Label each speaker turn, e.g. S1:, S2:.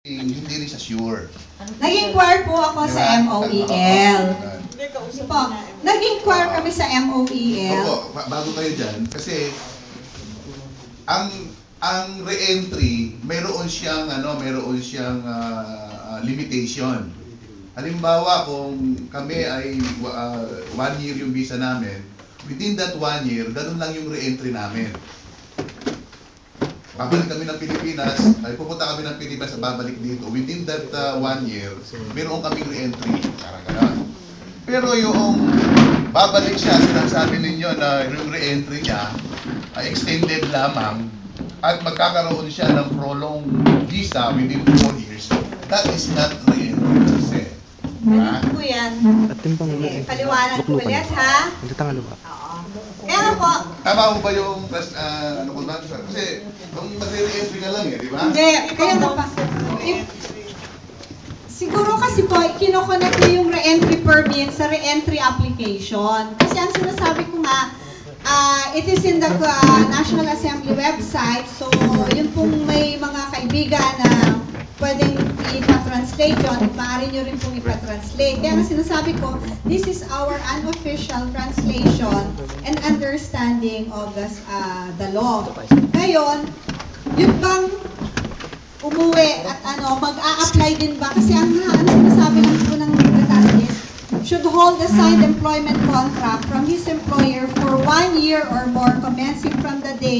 S1: hindi rin siya sure.
S2: Nag-inquire po ako sa MOEL. Po, nag-inquire kami sa MOEL.
S1: Opo, bago kayo dyan, kasi ang re-entry, mayroon siyang limitation. Halimbawa, kung kami ay 1 year yung visa namin, within that 1 year, ganun lang yung re-entry namin. Babalik kami ng Pilipinas, ay pupunta kami ng Pilipinas at babalik dito. Within that 1 year, meron kaming re-entry. Parang gano'n. Pero yung babalik siya, sinasabi ninyo na yung re-entry niya ay extended lamang at magkakaroon siya ng prolonged visa within 4 years. That is not re-entry kasi.
S2: Ganito po yan. Paliwanag ko ulit, ha? Oo. Kaya nga po.
S1: Tama mo ba yung ano ko ba? Kasi kung magre-re-entry ka lang di ba?
S2: Hindi, kaya nga pa. Siguro kasi po, kinoconnect niyo yung re-entry permit sa re-entry application. Kasi ang sinasabi ko nga, it is in the National Assembly website. So, yun pong may mga kaibigan na pwedeng ipa-translate yun. Maaari nyo rin pong ipa-translate. Kaya nga sinasabi ko, this is our unofficial translation and understanding of the law. Ngayon, yun bang umuwi at mag-a-apply din ba? Kasi ang sinasabi lang po ng batas is, should hold a signed employment contract from his employer for 1 year or more commencing from the day